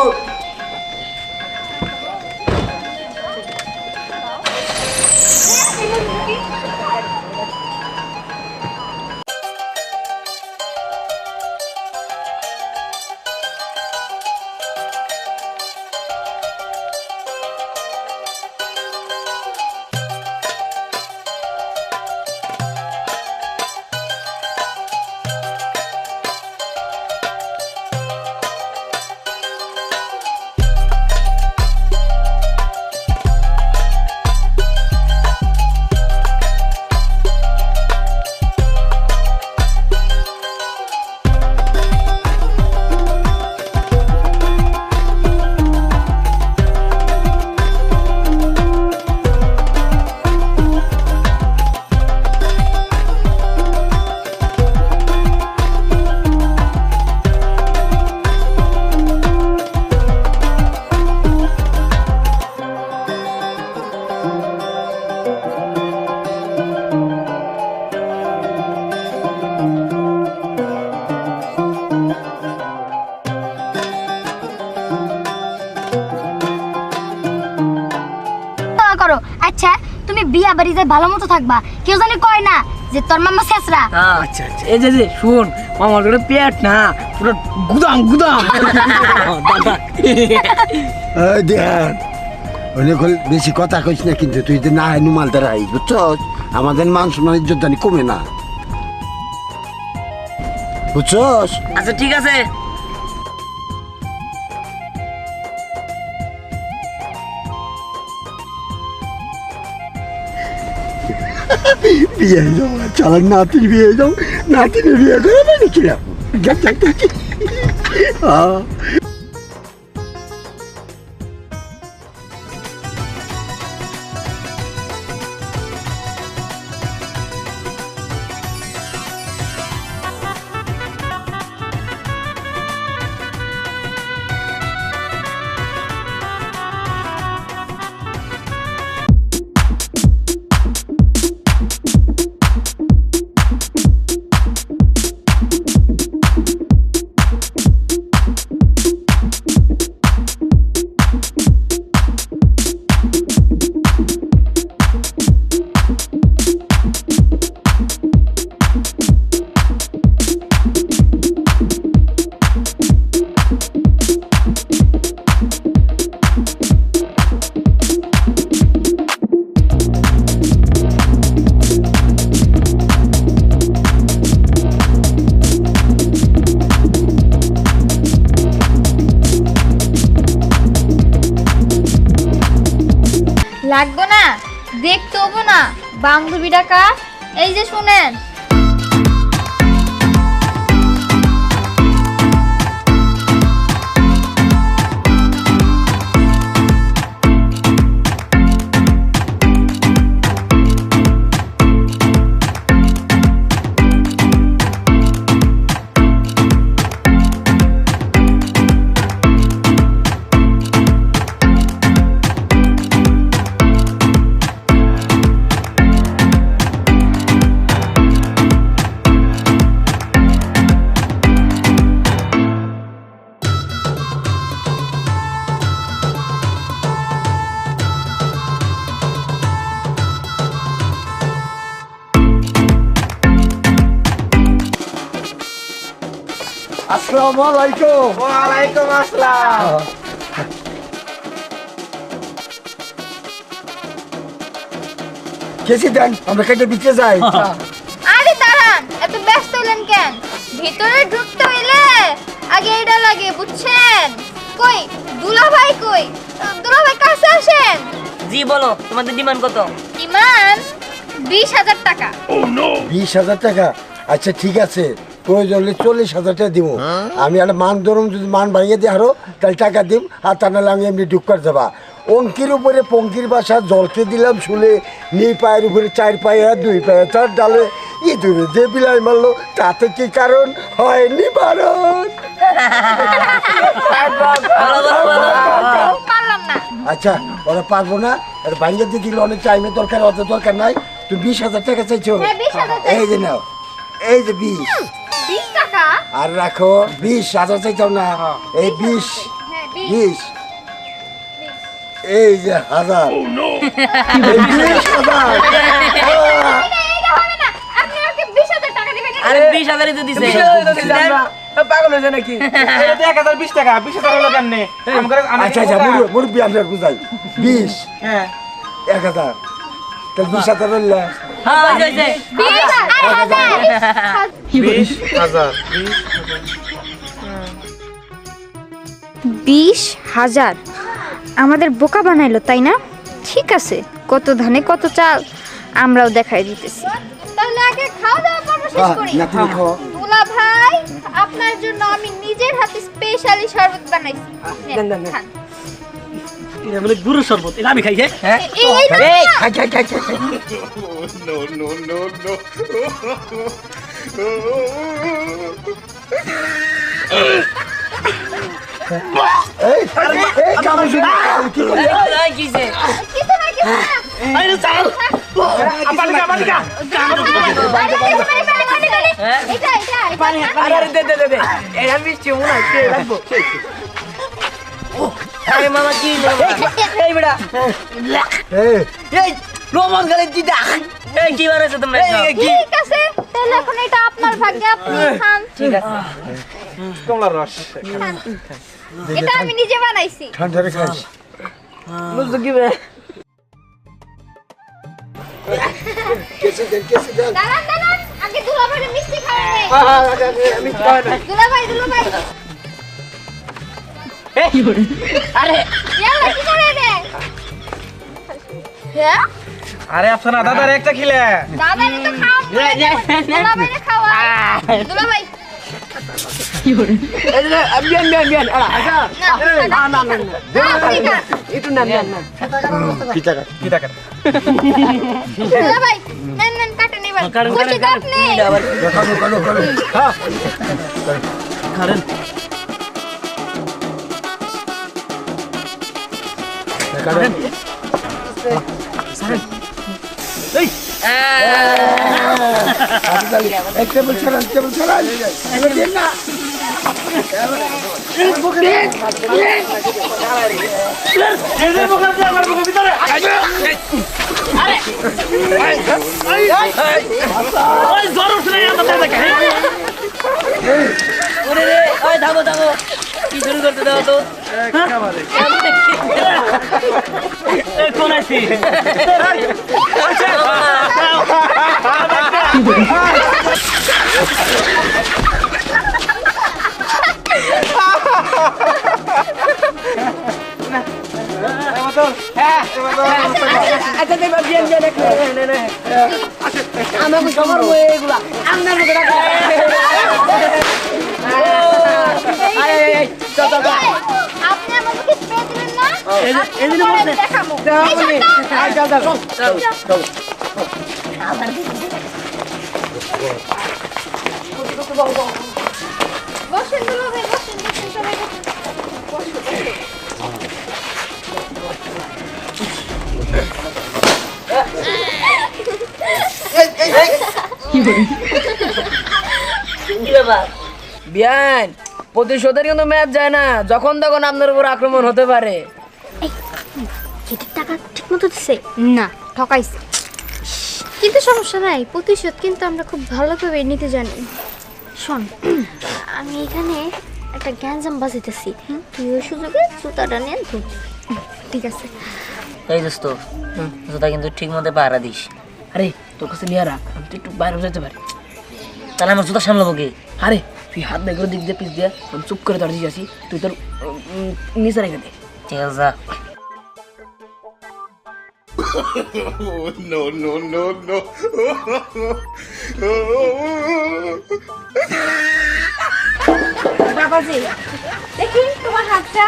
বিয়া বাড়ি যাই ভালো মতো থাকবা কেউ জানি কয় না যে তোর মামা শেষরা। আচ্ছা আচ্ছা এই যে শুন মামার করে পেট না পুরো গুদাম গুদাম। এই দেখ অনেক বেশি কথা কইস না, কিন্তু তুই যে না হয় নুমাল দ্বারা আইস বুঝছ, আমাদের মান সম্মান ইজ্জত জানি কমে না বুঝছস। আচ্ছা ঠিক আছে। বিয়ে যাও চালাক নাতির বিয়ে যাও, নাতিনের বিয়ে করে মানে ছিলাম লাগবো না, দেখতে হবো না বান্ধবী ডাকা। এই যে শুনেন, আসসালামু আলাইকুম। ওয়ালাইকুম আসসালাম। কেসি দেন আমরা কেটে দিতে যাই। আরে দাঁড়ান, এত ব্যস্ত হলেন কেন? ভিতরে ঢুকতে হইলে আগে এটা লাগে, বুঝছেন? কই দুলাভাই কই? দুলাভাই কাছে আসেন। জি বলো, তোমাদের ডিমান্ড কত? ইমান 20,000 টাকা। 20,000 টাকা? আচ্ছা ঠিক আছে, প্রয়োজন হলে 40,000 টাকা দিব। আমি একটা মান ধরুন, যদি মান বাড়িয়ে দিই আরো তাহলে টাকা দিব, আর তা নাহলে আমি এমনি ঢুক করে যাবা। অঙ্কির উপরে পঙ্কির বাসা, জলকে দিলাম শুলে, নি পায়ের উপরে 4 পায়ে আর 2 পায়ে 4 ডালে ইঁদুরে যে বিলাই মারলো, তাতে কি কারণ হয়নি বারণ। পারলাম না। আচ্ছা ওরা পারবো না, আর বাইরে দিয়ে দিলে অনেক টাইমের দরকার, অত দরকার নাই। তুমি 20,000 টাকা চাইছো? হ্যাঁ, 20,000 এই যে নাও, এই যে 20। 20 টাকা? আর রাখো 20,000 চাইতাম না, এই 20 হ্যাঁ, 20 এই যে 1000। এই 20,000। এটা হবে না। আপনি আমাকে 20,000 টাকা দিবেন। আরে 20,000 তো দিছে। পাগল হয়েছে নাকি? এটা তো 1020 টাকা, 20,000 হলো কেমনে? আচ্ছা আচ্ছা মুরব্বী আমরা বুঝাই 20 হ্যাঁ 1000 তাহলে 20,000 বললে। হ্যাঁ হইছে। 20,000 20,000 আমাদের বোকা বানাইলো, তাই না? ঠিক আছে, কত ধানে কত চাল আমরাও দেখাই দিতেছি। তাহলে আগে খাওয়া দাওয়া পর্ব শেষ করি। না তুমি খাও। দুলাভাই, আপনার জন্য আমি নিজের হাতে স্পেশালি শরবত বানাইছি। খান। এটা বলে গুরু শরবত, এটা আমি খাই। হ্যাঁ এই না। খাই খাই খাই খাই। এই এই কামে শুনে কি করে? কিছে? কিছু না, কিছু না। আরে চাল আপালিকা হ্যাঁ? এটা আরে দে দে দে এটা মিষ্টি মনে হয় কে রাখবো। আরে মামা কি হলো? এই বেটা এই এই প্রমাণ গালি দিদা এই কি বানাইছো তোমরা সব? ঠিক আছে তাহলে এখন এটা আপনার ভাগ্যে, আপনি খান। ঠিক আছে কমলার রস খান। এটা আমি নিজে বানাইছি। ঠান্ডা রে খাস বুঝছো কি বে কেসে দেন দাঁড়ান দাঁড়ান, আগে দুলাভাইরে মিষ্টি খাওয়াই নেই। আমি খাওয়া না দুলাভাই আরে ইয়ালা কি করে রে? হ্যাঁ আরে আফসানা দাদার একটা খিলে দাদারে তো খাওয়া দুলাভাইরে খাওয়া। দুলাভাই বিয়ান আচ্ছা না না না একটু না না পিতা কাট কি টাকা দুলাভাই নেন কাটেন এবার। খুশি তো আপনি? কালো খারেন এক টেবিল ছাড়া এবার দেন না ওই জ্বর উঠছে না আমার দাদাকে। ওরে রে ওই থামো থামো কি শুরু করতে দাও তো এই কোন আছি আচ্ছা দেবা বিয়ান আমাকে সবার বই এগুলা আপনার মতো রাখা আপনি আমাকে স্প্রে দিবেন না? এই দিনে বলছে দেখাবো। বসেন দুলাভাই, বসেন সবাই বসেন। কি ব্যাপার বিয়ান প্রতিশোধের কিন্তু ম্যাচ যায় না, যখন তখন আপনার উপর আক্রমণ হতে পারে। কেটের টাকা ঠিক মতো দিছে? না ঠকাইছে, কিন্তু সমস্যা নাই, প্রতিশোধ কিন্তু আমরা খুব ভালোভাবে নিতে জানি। শোন, আমি এখানে একটা গ্যাঞ্জাম বাজাইতেছি, তুই ওই সুযোগে জুতাটা নিয়ে ধর। ঠিক আছে। এই দোস্ত জুতা কিন্তু ঠিক মতো পাহারা দিস। আরে তোর কাছে নিয়ে রাখ, আমি তো একটু বাইরে যেতে পারি। তাহলে আমার জুতা সামলাবো কি? আরে তুই হাত বের করে দিক দিয়ে পিস দিয়ে আমি চুপ করে দাঁড়িয়ে আছি, তুই তোর নিচে রেখে দে। ঠিক আছে যা। বাবাজি দেখি তোমার হাতটা।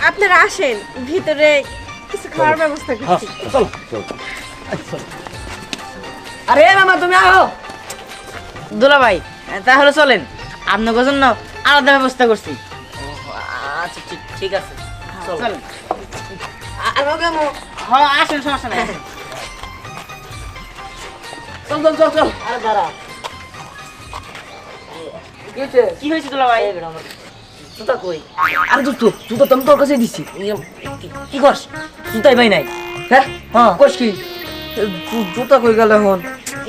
আপনারা আসেন, ভিতরে কিছু খাওয়ার ব্যবস্থা করছি। আরে মামা তুমি আও দুলা ভাই, তাহলে চলেন, আপনার জন্য আলাদা ব্যবস্থা করছি। আচ্ছা ঠিক আছে চল। চলেন হ্যাঁ আসেন, সমস্যা নাই। চল চল চল চল। আরে দাঁড়া কি হয়েছে দুলা ভাই? আমার জুতা কই? আরে জুতো জুতো তো আমি তোর কাছে দিচ্ছি। কি করস? জুতাই ভাই নাই। হ্যাঁ হ্যাঁ কোশ কি জুতা কই গেল এখন?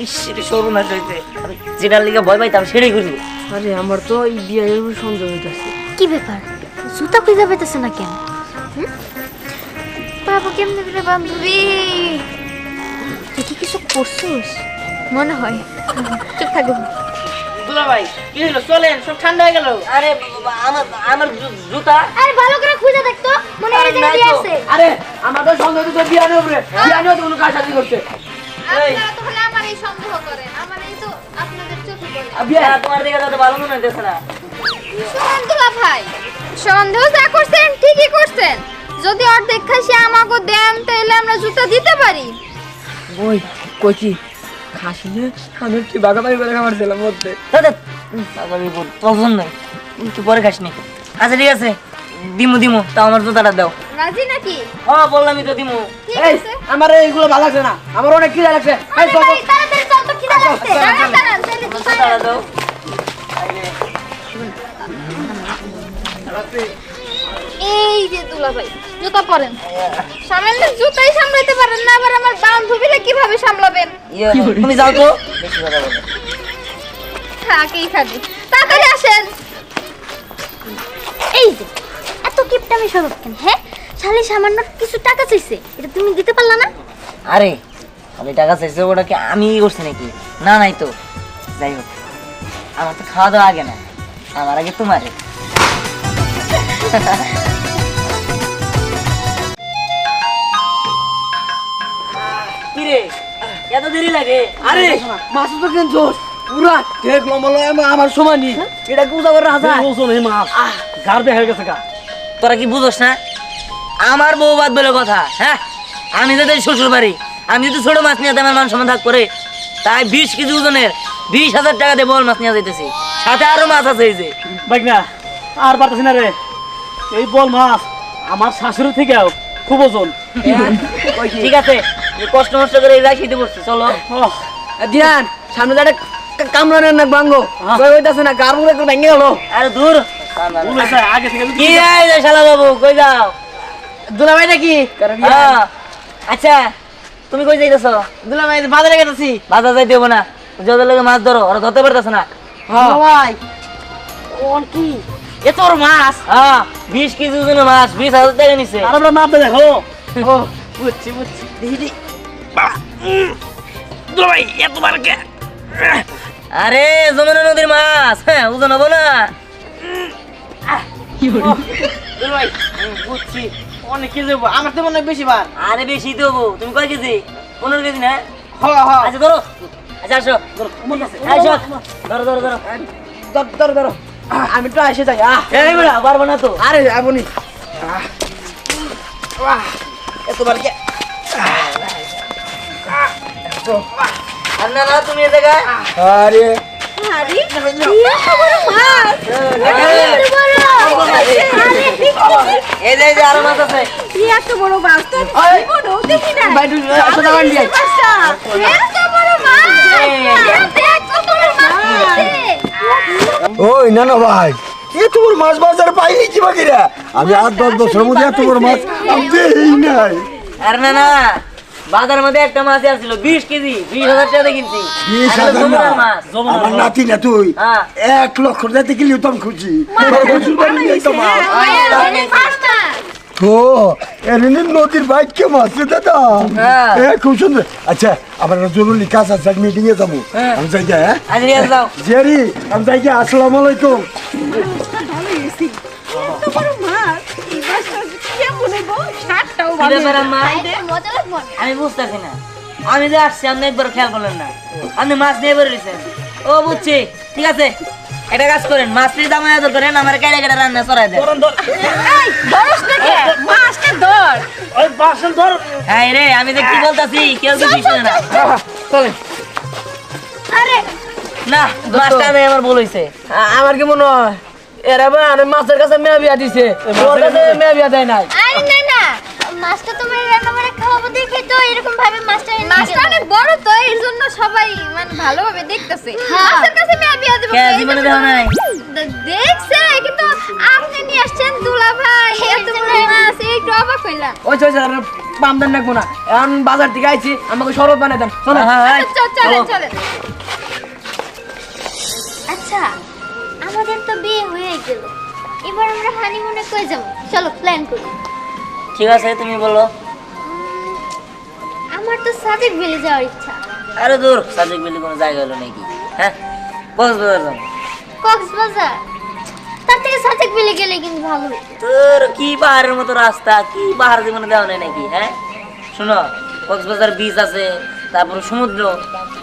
ইস রে সর্বনাশ হয়েছে। আমি যেটার লিগে ভয় পাইতাম সেটাই করি। আরে আমার তো এই বিয়ের উপর সন্দেহ হইতাছে। কি ব্যাপার, জুতা খুঁজে পেতেছে না কেন? বাবা কেমনে করে বান্ধবী, তুই কি কিছু করছিস মনে হয়? চুপ থাকো। দুলা ভাই কি হলো? চলেন, সব ঠান্ডা হয়ে গেল। আরে আমার জুতা আরে ভালো করে খুঁজে দেখতো, মনে হয় এই জায়গায় আছে। আরে আমার তো সন্দেহ তো বিয়ানের উপরে, বিয়ানের তো কোনো কাজ সাজি করছে। আপনারা তো হলে আমার এই সন্দেহ করেন, আমার এই তো আপনাদের চোখে পড়ে। বিয়া তোমার দিকে তো ভালো মনে হইতেছে না। শুনুন দুলা ভাই, সন্দেহ যা করছেন ঠিকই করছেন। যদি অর্ধেক খাসি আমাকে দেন তাহলে আমরা জুতা দিতে পারি। ওই কই কি খাসিলে আমি কি বাগাবাগি করে খাবার ছিলাম মধ্যে। দাদা পছন্দ নয়, তুই পরে খাস নি। আচ্ছা ঠিক আছে, দিমু তাও আমার জুতাটা দাও। রাজি নাকি? হ্যাঁ বললামই তো দিমু। ঠিক এই আছে। আমার এইগুলো ভালো লাগছে না, আমার অনেক খিদা লাগছে। এই আরে চল ভাই তাড়াতাড়ি চল তো, খিদা লাগছে। দাঁড়ান দাঁড়ান, তাহলে জুতা জুতাটা দাও। এই যে দুলা ভাই জুতা পরেন সামনে জুতাই সামলাইতে পারেন না আবার আমার বান্ধবীরা কিভাবে সামলাবেন তুমি যাও তো বেশি কথা বলো থাকেই খাবি তাড়াতাড়ি আসেন এই যে এত কিপটামি স্বভাব কেন? হ্যাঁ, শালি সামান্য কিছু টাকা চাইছে, এটা তুমি দিতে পারলা না? আরে খালি টাকা চাইছে ওটা কি আমি করছি নাকি? না নাই তো। যাই হোক আমার তো খাওয়া দাওয়া আগে না, আমার আগে তোমার। কিরে এত দেরি লাগে? আরে মাছ তো কিনছোস পুরা ঠিক লম্বা আমার সমানই, এটা কি উজা করে রাখা ওজন এই মাছ গার বের হয়ে গেছে গা। তোরা কি বুঝোস না? আমার বউ বাদ বলে কথা। হ্যাঁ, আমি যাদের শ্বশুর বাড়ি, আমি যদি ছোট মাছ নিয়ে আমার মান সম্মান থাক করে, তাই 20 কেজি ওজনের 20,000 টাকা দিয়ে বল মাছ নিয়ে যাইতেছি, সাথে আরো মাছ আছে। এই যে বাইক না আর পারতেছি না রে, এই বল মাছ আমার শাশুড়ি থেকে খুব ওজন। ঠিক আছে, এই কষ্ট মষ্ট করে এই রাখি দিতে বসছি, চলো। দিয়ান সামনে যাটা কামড়ানোর না বাঙ্গো কইতাছে না গার মুড়ে ভেঙে গেল। আরে দূর আগে থেকে কি এই যে শালা বাবু কই যাও? দুলা ভাই নাকি? হ্যাঁ, আচ্ছা তুমি কই যাইতেছ? দুলা ভাই বাজারে গেছি। বাজার যাইতে হবে না, যত লাগে মাছ ধরো, ওরা ধরতে পারতেছে না। দুলা ভাই কোন কি এ তোর মাছ? হ্যাঁ, 20 কেজি ওজনের মাছ 20,000 টাকা নিছে। আর আমরা মাপ দেখো। ও বুঝছি বুঝছি দিদি। ভাই এত বার কে? আরে যমুনা নদীর মাছ, হ্যাঁ ওজন হবো না? দুলা ভাই বুঝছি অনেক কেজি হবো, আমার তো মনে হয় বেশি বার। আরে বেশি দেবো। তুমি কয় কেজি? 15 কেজি না? হ হ আচ্ছা ধরো, আচ্ছা আসো, আসো, ধরো ধরো ধরো। ধরো ধরো আমি তো এসে যাই। এই বেড়া পারবো না তো। আরে আপনি এতবার কে আর না না তুমি এ জায়গায় আরে আরে কি এত বড় মাছ এই যে আরো মাছ আছে। কি এত বড় মাছ তো জীবনও দেখি না বাইটু সোজা বান্ডি এত বড় মাছ দেখ কত বড় মাছ। ওই না না ভাই, এত বড় মাছ বাজারে পাইনি কি বাকিরা? আমি 8-10 বছরের মধ্যে এত বড় মাছ আমি দেই নাই। আর না না বাজারের মধ্যে একটা মাছ আসছিল 20 কেজি 20,000 টাকা কিনছি। 20,000 না, যমুনার মাছ। আমার নাতি না তুই হ্যাঁ। 1 লক্ষ দিতে গেলেও তো আমি খুশি। প্রচুর বাড়ি নেই তো মাছ। ও এমনি নদীর বাইকে মাছ রে দাদা। হ্যাঁ। খুব সুন্দর। আচ্ছা আমার একটা জরুরি কাজ আছে, মিটিং এ যাবো। হ্যাঁ। আমি যাই হ্যাঁ আজ নিয়ে যাও। জেরি, আমি যাই আসসালামু আলাইকুম। কি ব্যাপার আম্মা? মজা লাগবে না। আমি বুঝতেছি না, আমি যে আসছি আপনি একবার খেয়াল করলেন না, আপনি মাছ নিয়ে বের হয়েছেন। ও বুঝছি, ঠিক আছে একটা কাজ করেন, মাছটির দাম আদর করেন, আমার কেটে কেটে রান্না চড়াই দেন। ওই বাসন ধর। হ্যাঁ রে, আমি যে কি বলতাছি কেউ কিছু শুনে না। চলে আরে না মাছটা নেই, আমার ভুল হয়েছে। আমার কি মনে হয় এরা বা মাছের কাছে মেয়া বিয়া দিছে, ওর কাছে মেয়া বিয়া দেয় নাই। আরে না না, মাছটা তোমার রান্না করে খাওয়াবো দেখে তো এরকম ভাবে মাছটা এনে মাছটা দিলাম। অনেক বড় তো এর জন্য সবাই মানে ভালোভাবে দেখতেছে। হ্যাঁ। মাছের কাছে মেয়ে বিয়া দেব কে জীবনে দেওয়া নাই? দেখছে কিন্তু আপনি নিয়ে আসছেন দুলা ভাই এত বড় মাছ একটু অবাক হইলাম। ওই পাম দেন না কোনা, এখন বাজার থেকে আইছি আমাকে শরবত বানাই দেন। শোনো হ্যাঁ, হ্যাঁ, চলেন চলেন। আচ্ছা, আমাদের তো বিয়ে হয়ে গেল, এবার আমরা হানিমুনে কই যাব? চলো প্ল্যান করি। ঠিক আছে তুমি বলো। আমার তো সাজেক ভ্যালি যাওয়ার ইচ্ছা। আরে দূর, সাজেক বিলি কোনো জায়গা হলো নাকি? হ্যাঁ, কক্সবাজার যাবো। কক্সবাজার, তার থেকে সাজেক ভ্যালি গেলে কিন্তু ভালো হতো। তোর কি পাহাড়ের মতো রাস্তা, কি পাহাড় জীবনে দেওয়া নেই নাকি? হ্যাঁ শোনো, কক্সবাজার বিচ আছে, তারপরে সমুদ্র,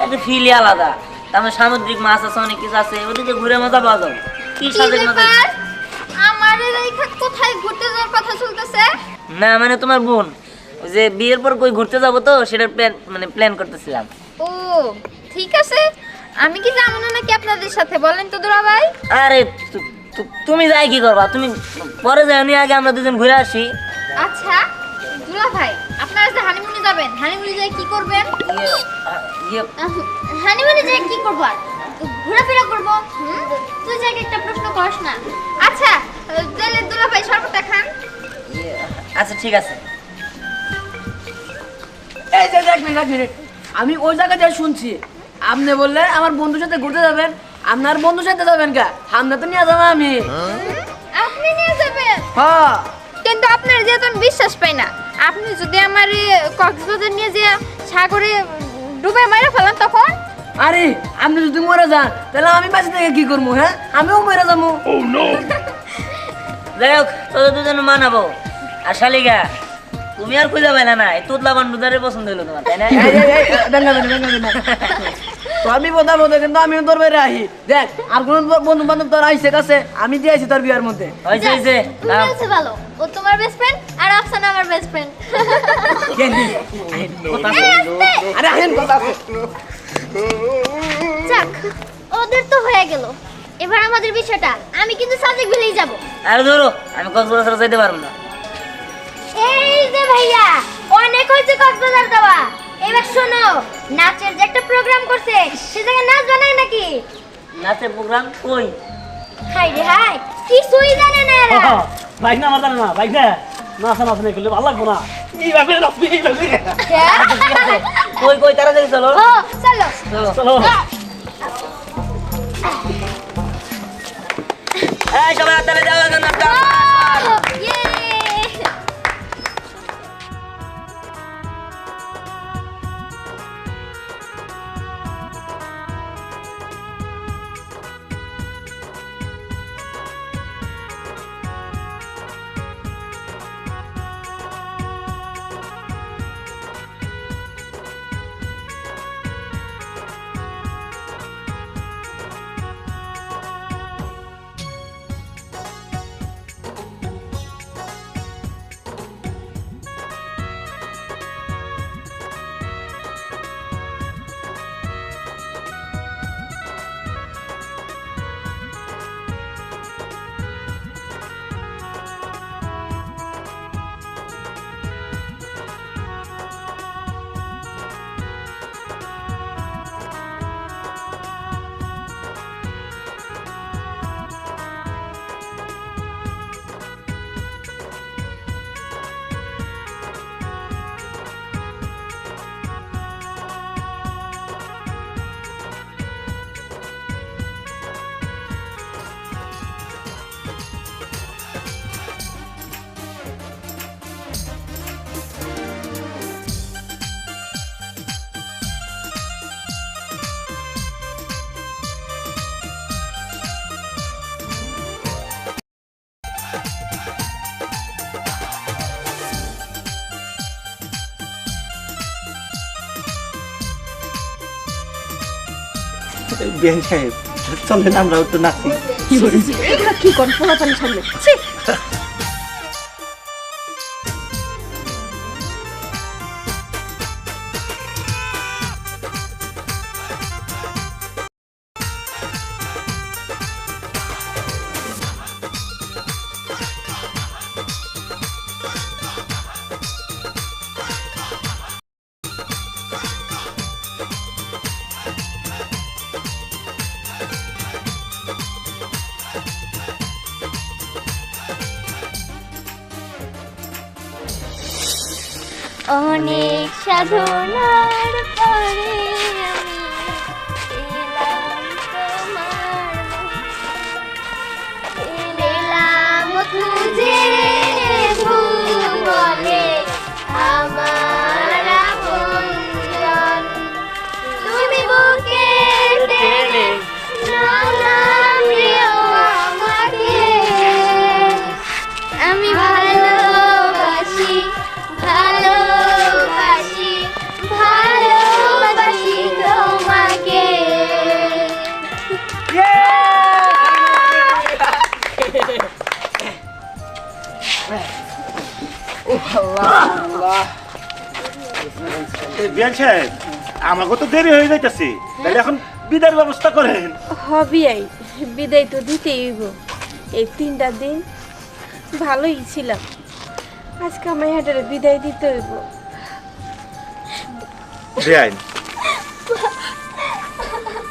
একটা ফিলই আলাদা। তারপরে সামুদ্রিক মাছ আছে, অনেক কিছু আছে, ওদিকে ঘুরে মজা পাওয়া যাবে। কি কি সাজেক মজা? ব্যাপার? আমার রেখা কোথায় ঘুরতে যাওয়ার কথা চলতেছে? না মানে তোমার বোন ওই যে বিয়ের পর কই ঘুরতে যাবো তো সেটার প্ল্যান করতেছিলাম। ও ঠিক আছে, আমি কি যাবো না নাকি আপনাদের সাথে বলেন তো দুলা ভাই? আরে তুমি যাই কি করবা? তুমি পরে যাওনি, আগে আমরা দুজন ঘুরে আসি। আচ্ছা দুলা ভাই, আপনারা যে হানিমুনে যাবেন, হানিমুনে যাই কি করবেন? ইয়ে, হানিমুনে যাই কি করব? আর ঘোরাফেরা করবো। তুই যাকে একটা প্রশ্ন করিস না। আচ্ছা তাহলে দুলা ভাই শরবতটা খান। আচ্ছা ঠিক আছে। এই যে এক মিনিট আমি ওই জায়গায় যা শুনছি আপনি বললেন আমার বন্ধুর সাথে ঘুরতে যাবেন, আপনার বন্ধুর সাথে যাবেন কা? আমরা তো নিয়ে যাবো আমি। আপনি নিয়ে যাবেন? হ্যাঁ কিন্তু আপনার যেহেতু আমি বিশ্বাস পাই না, আপনি যদি আমার কক্সবাজার নিয়ে যে সাগরে ডুবে মারা ফেলান তখন? আরে আপনি যদি মরে যান তাহলে আমি বাঁচে থেকে কি করবো? হ্যাঁ আমিও মরে যাবো। যাই হোক তোদের দুজন মানাবো। আর শালিকা তুমি আর খুঁজে পাইলা না, এই তুতলা বান্ডুদারে পছন্দ হলো তোমার, তাই না? তো আমি বোঝাবো কিন্তু আমিও তোর বেড়ে আহি। দেখ আর কোন বন্ধু বান্ধব তোর আইসে কাছে আমি দিয়ে আইছি তোর বিয়ার মধ্যে। হয়েছে হয়েছে তুমি হচ্ছে ভালো, ও তোমার বেস্ট ফ্রেন্ড আর আফসানা আমার বেস্ট ফ্রেন্ড। আরে আহেন কথা আছে। যাক, ওদের তো হয়ে গেল। এবার আমাদের বিষয়টা, আমি কিন্তু সাজেক বিলেই যাব। আর ধরো আমি কক্সবাজার যাইতে পারবো না। এই যে ভাইয়া, অনেক হয়েছে কক্সবাজার যাওয়া। এবার শোনো, নাচের যে একটা প্রোগ্রাম করছে, সে জায়গায় নাচ বানায় নাকি? নাচের প্রোগ্রাম কই? হাই রে হাই, কিছুই জানে না এরা। বাইক না আমার জানে না, বাইক না নাচা নাচনে করলে ভালো লাগবো না। এইভাবে নাচবি, এইভাবে। ঠিক আছে, কই কই তাড়াতাড়ি চলো। ও চলো চলো চলো। এই সবাই হাততালি দাও এখন নাচটা। ইয়ে বেন সাহেব চলেন আমরা একটু নাচি। এগুলো কি কোন পোলাপানি সামনে? ছি অনেক সাধনার পরে আমি এলাম তোমার এলাম খুঁজে ভুবনে আমার আপনজন। তুমি বুকে টেনে নাও প্রিয় আমাকে, আমি ভালোবাসি ভালোবাসি ভালোবাসি তোমাকে। বেন সাহেব আমাকে তো দেরি হয়ে যাইতেছে, তাহলে এখন বিদায়ের ব্যবস্থা করেন। হবি আই বিদায় তো দিতেই হইব। এই 3টা দিন ভালোই ছিলাম, আজকে আমার হাটের বিদায় দিতে হইব। বেআইন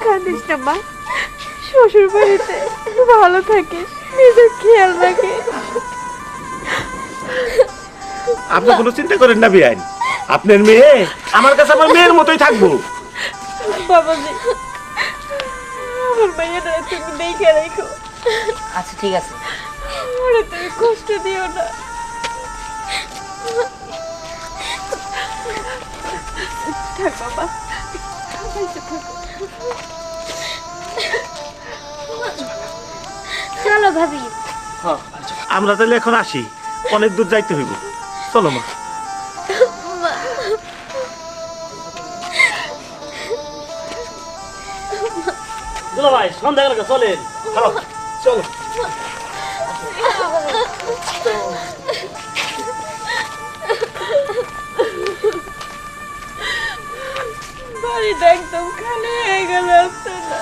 কাঁদিস না মা, শ্বশুর বাড়িতে ভালো থাকিস, নিজের খেয়াল রাখিস। আপনি কোনো চিন্তা করেন না বিয়ান, আপনার মেয়ে আমার কাছে আমার মেয়ের মতোই থাকবো। বাবাজি, আমার মাইয়াটা তুমি দেখে রাখো। আচ্ছা ঠিক আছে। ওরে তুমি কষ্ট দিও না। থাক বাবা। চলো ভাবি। আমরা তাহলে এখন আসি, অনেক দূর যাইতে হইব। চলো মা। দুলা ভাই সন্ধ্যা গেল, চলেন। চলো। বাড়িটা একদম খালি হয়ে গেল, আসছে না।